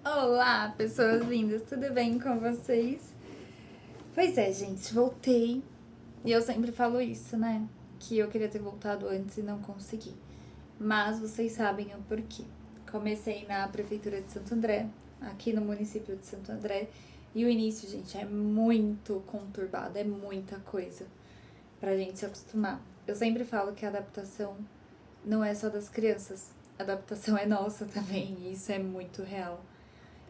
Olá, pessoas lindas, tudo bem com vocês? Pois é, gente, voltei. E eu sempre falo isso, né? Que eu queria ter voltado antes e não consegui. Mas vocês sabem o porquê. Comecei na prefeitura de Santo André, aqui no município de Santo André, e o início, gente, é muito conturbado, é muita coisa pra gente se acostumar. Eu sempre falo que a adaptação não é só das crianças, a adaptação é nossa também, e isso é muito real.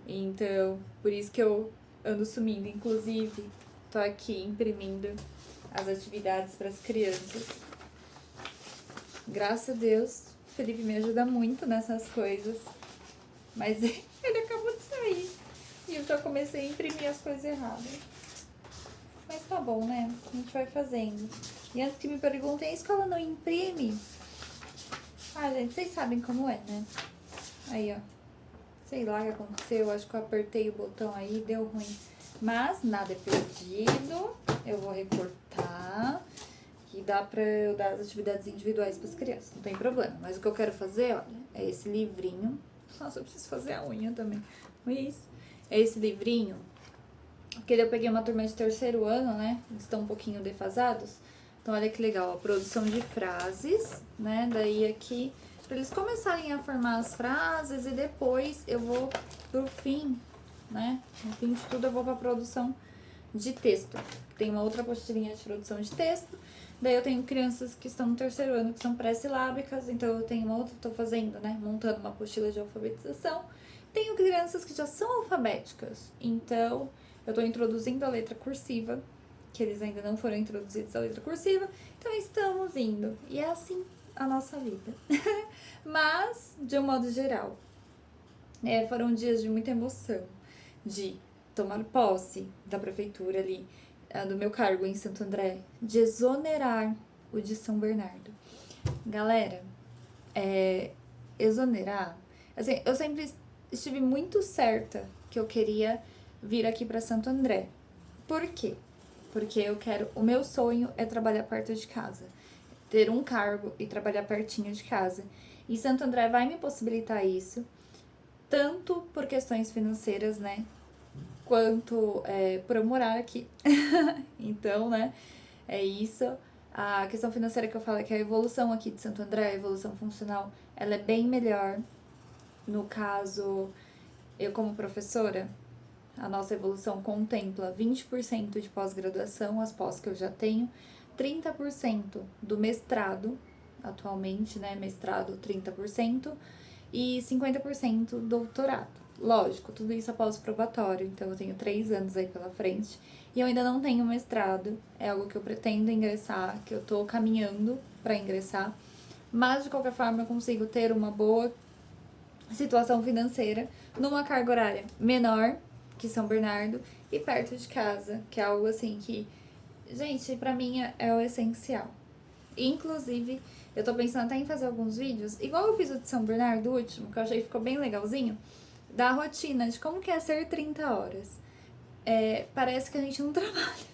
Então, por isso que eu ando sumindo. Inclusive, tô aqui imprimindo as atividades para as crianças. Graças a Deus, o Felipe me ajuda muito nessas coisas. Mas ele acabou de sair. E eu já comecei a imprimir as coisas erradas. Mas tá bom, né? A gente vai fazendo. E antes que me perguntem, a escola não imprime? Ah, gente, vocês sabem como é, né? Aí, ó. Sei lá o que aconteceu, acho que eu apertei o botão aí, deu ruim. Mas nada é perdido, eu vou recortar, que dá pra eu dar as atividades individuais pras crianças, não tem problema. Mas o que eu quero fazer, olha, é esse livrinho. Nossa, eu preciso fazer a unha também. Isso. É esse livrinho, que eu peguei uma turma de terceiro ano, né? Eles estão um pouquinho defasados. Então, olha que legal, a produção de frases, né? Daí aqui, para eles começarem a formar as frases e depois eu vou pro fim, né? No fim de tudo, eu vou pra produção de texto. Tem uma outra apostilinha de produção de texto. Daí eu tenho crianças que estão no terceiro ano, que são pré-silábicas, então eu tenho uma outra, tô fazendo, né? Montando uma apostila de alfabetização. Tenho crianças que já são alfabéticas, então eu tô introduzindo a letra cursiva, que eles ainda não foram introduzidos a letra cursiva, então estamos indo. E é assim a nossa vida. Mas, de um modo geral, foram dias de muita emoção, de tomar posse da prefeitura ali, do meu cargo em Santo André, de exonerar o de São Bernardo. Galera, exonerar, assim, eu sempre estive muito certa que eu queria vir aqui para Santo André. Por quê? Porque eu quero, o meu sonho é trabalhar perto de casa, ter um cargo e trabalhar pertinho de casa. E Santo André vai me possibilitar isso, tanto por questões financeiras, né? Quanto por eu morar aqui. Então, né? É isso. A questão financeira que eu falo é que a evolução aqui de Santo André, a evolução funcional, ela é bem melhor. No caso, eu como professora, a nossa evolução contempla 20% de pós-graduação, as pós que eu já tenho, 30% do mestrado, atualmente, né? Mestrado 30%, e 50% doutorado. Lógico, tudo isso após o probatório, então eu tenho 3 anos aí pela frente. E eu ainda não tenho mestrado, é algo que eu pretendo ingressar, que eu tô caminhando para ingressar. Mas de qualquer forma eu consigo ter uma boa situação financeira numa carga horária menor que São Bernardo e perto de casa, que é algo assim que, gente, pra mim é o essencial. Inclusive, eu tô pensando até em fazer alguns vídeos, igual eu fiz o de São Bernardo, o último, que eu achei que ficou bem legalzinho, da rotina, de como que é ser 30 horas. Parece que a gente não trabalha.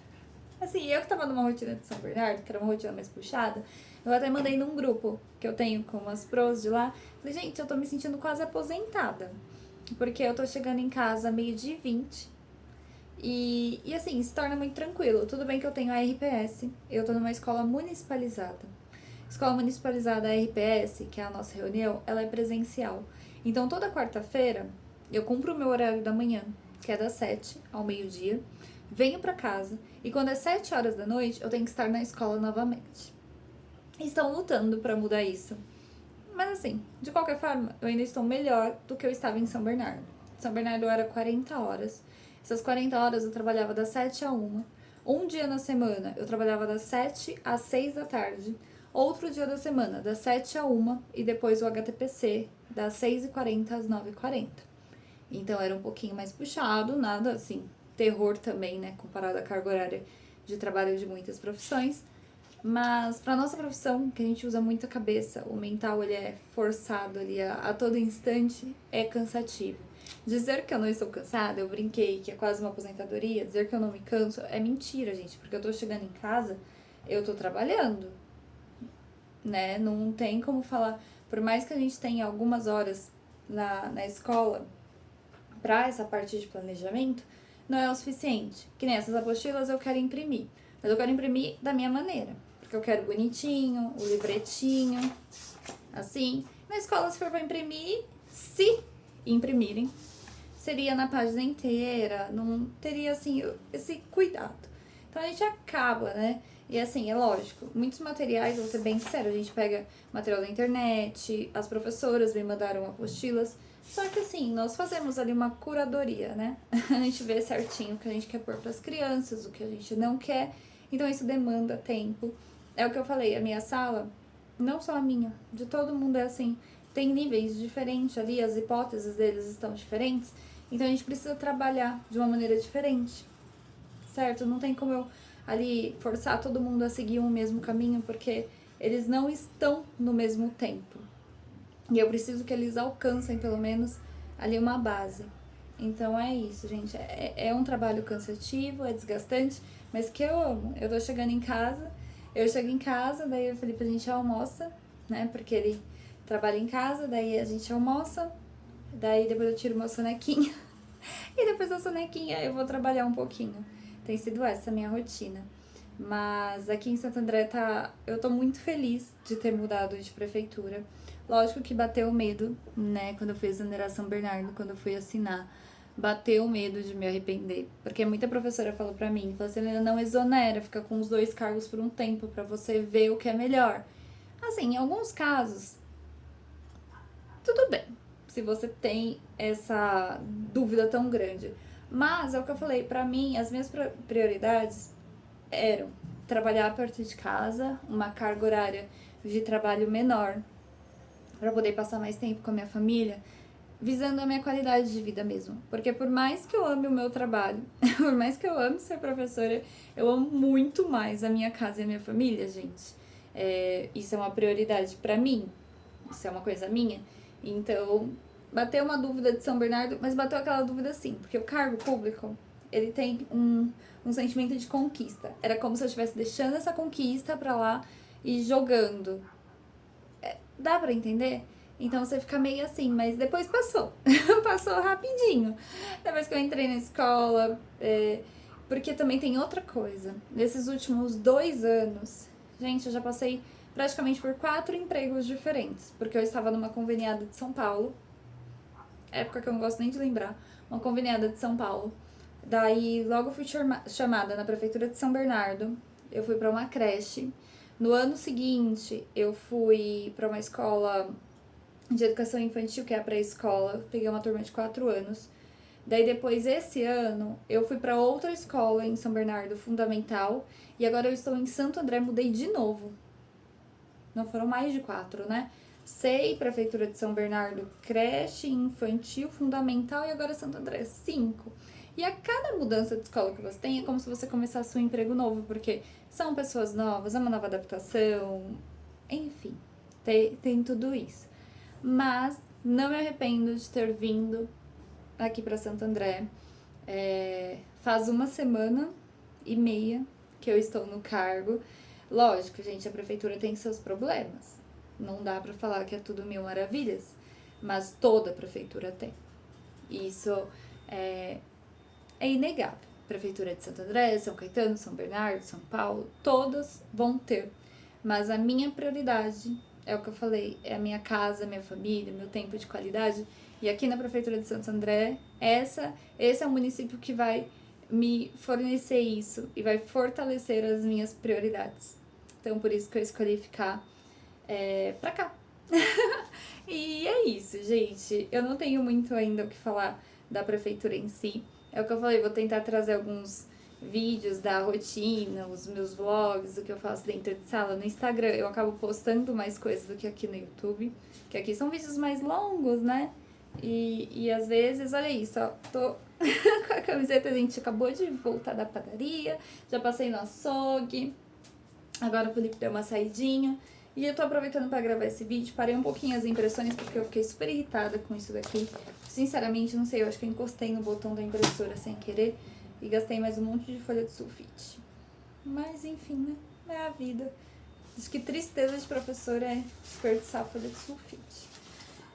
Assim, eu que tava numa rotina de São Bernardo, que era uma rotina mais puxada, eu até mandei num grupo que eu tenho com as pros de lá. Falei, gente, eu tô me sentindo quase aposentada. Porque eu tô chegando em casa meio-dia e 20. E assim, se torna muito tranquilo. Tudo bem que eu tenho a RPS, eu tô numa escola municipalizada. Escola municipalizada, a RPS, que é a nossa reunião, ela é presencial. Então toda quarta-feira eu cumpro o meu horário da manhã, que é das 7 ao meio-dia, venho pra casa e quando é 7 horas da noite eu tenho que estar na escola novamente. Estão lutando pra mudar isso. Mas assim, de qualquer forma, eu ainda estou melhor do que eu estava em São Bernardo. São Bernardo era 40 horas. Essas 40 horas eu trabalhava das 7 a 1. Um dia na semana eu trabalhava das 7 às 6 da tarde. Outro dia da semana, das 7 a 1 e depois o HTPC, das 6h40 às 9h40. Então era um pouquinho mais puxado, nada assim, terror também, né, comparado à carga horária de trabalho de muitas profissões. Mas para nossa profissão, que a gente usa muito a cabeça, o mental ele é forçado ali a todo instante, é cansativo. Dizer que eu não estou cansada, eu brinquei que é quase uma aposentadoria, dizer que eu não me canso é mentira, gente, porque eu tô chegando em casa, eu tô trabalhando, né? Não tem como falar, por mais que a gente tenha algumas horas na escola para essa parte de planejamento, não é o suficiente. Que nem essas apostilas eu quero imprimir. Mas eu quero imprimir da minha maneira. Porque eu quero bonitinho, o livretinho, assim. Na escola, se for pra imprimir, se imprimirem, seria na página inteira, não teria, assim, esse cuidado. Então, a gente acaba, né? E, assim, é lógico, muitos materiais, vou ser bem sincero, a gente pega material da internet, as professoras me mandaram apostilas, só que, assim, nós fazemos ali uma curadoria, né? A gente vê certinho o que a gente quer pôr pras crianças, o que a gente não quer, então isso demanda tempo. É o que eu falei, a minha sala, não só a minha, de todo mundo é assim, tem níveis diferentes ali, as hipóteses deles estão diferentes, então a gente precisa trabalhar de uma maneira diferente, certo? Não tem como eu ali forçar todo mundo a seguir o mesmo caminho, porque eles não estão no mesmo tempo. E eu preciso que eles alcancem pelo menos ali uma base. Então é isso, gente. É um trabalho cansativo, é desgastante, mas que eu amo. Eu tô chegando em casa, eu chego em casa, daí o Felipe a gente almoça, né? Porque ele trabalha em casa, daí a gente almoça, daí depois eu tiro uma sonequinha. E depois da sonequinha eu vou trabalhar um pouquinho. Tem sido essa a minha rotina. Mas aqui em Santo André eu tô muito feliz de ter mudado de prefeitura. Lógico que bateu o medo, né? Quando eu fiz a exoneração Bernardo, quando eu fui assinar, bateu o medo de me arrepender. Porque muita professora falou pra mim, falou assim, não exonera, fica com os 2 cargos por um tempo pra você ver o que é melhor. Assim, em alguns casos, tudo bem, se você tem essa dúvida tão grande. Mas é o que eu falei, pra mim, as minhas prioridades eram trabalhar perto de casa, uma carga horária de trabalho menor, para poder passar mais tempo com a minha família, visando a minha qualidade de vida mesmo. Porque por mais que eu ame o meu trabalho, por mais que eu ame ser professora, eu amo muito mais a minha casa e a minha família, gente. Isso é uma prioridade para mim, isso é uma coisa minha. Então, bateu uma dúvida de São Bernardo, mas bateu aquela dúvida sim, porque o cargo público, ele tem um sentimento de conquista. Era como se eu estivesse deixando essa conquista pra lá e jogando. Dá pra entender? Então você fica meio assim, mas depois passou. Passou rapidinho. Depois que eu entrei na escola, porque também tem outra coisa. Nesses últimos 2 anos, gente, eu já passei praticamente por 4 empregos diferentes. Porque eu estava numa conveniada de São Paulo, época que eu não gosto nem de lembrar, uma conveniada de São Paulo. Daí, logo fui chamada na prefeitura de São Bernardo, eu fui para uma creche. No ano seguinte, eu fui para uma escola de educação infantil, que é a pré-escola, peguei uma turma de 4 anos. Daí, depois, esse ano, eu fui para outra escola em São Bernardo, fundamental, e agora eu estou em Santo André, mudei de novo. Não foram mais de 4, né? SEI, Prefeitura de São Bernardo, creche, infantil, fundamental e agora Santo André, 5. E a cada mudança de escola que você tem é como se você começasse um emprego novo, porque são pessoas novas, é uma nova adaptação, enfim, tem tudo isso. Mas não me arrependo de ter vindo aqui para Santo André. Faz 1 semana e meia que eu estou no cargo. Lógico, gente, a prefeitura tem seus problemas. Não dá pra falar que é tudo 1000 maravilhas, mas toda prefeitura tem. Isso é inegável. Prefeitura de Santo André, São Caetano, São Bernardo, São Paulo, todas vão ter. Mas a minha prioridade, é o que eu falei, é a minha casa, minha família, meu tempo de qualidade. E aqui na Prefeitura de Santo André, esse é o município que vai me fornecer isso e vai fortalecer as minhas prioridades. Então, por isso que eu escolhi ficar pra cá. E é isso, gente. Eu não tenho muito ainda o que falar da prefeitura em si. É o que eu falei, vou tentar trazer alguns vídeos da rotina, os meus vlogs, o que eu faço dentro de sala. No Instagram eu acabo postando mais coisas do que aqui no YouTube, que aqui são vídeos mais longos, né? E às vezes, olha isso, ó, tô com a camiseta, a gente acabou de voltar da padaria, já passei no açougue, agora o Felipe deu uma saidinha. E eu tô aproveitando pra gravar esse vídeo, parei um pouquinho as impressões porque eu fiquei super irritada com isso daqui. Sinceramente, não sei, eu acho que eu encostei no botão da impressora sem querer e gastei mais um monte de folha de sulfite. Mas enfim, né? É a vida. Acho que tristeza de professor é desperdiçar folha de sulfite.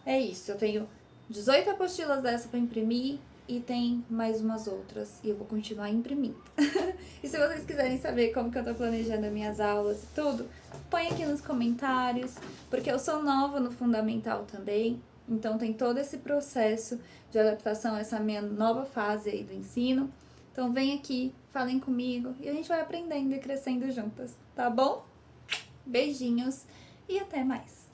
É isso, eu tenho 18 apostilas dessa pra imprimir, e tem mais umas outras e eu vou continuar imprimindo. E se vocês quiserem saber como que eu tô planejando as minhas aulas e tudo, põe aqui nos comentários, porque eu sou nova no fundamental também, então tem todo esse processo de adaptação a essa minha nova fase aí do ensino. Então vem aqui, falem comigo e a gente vai aprendendo e crescendo juntas, tá bom? Beijinhos e até mais!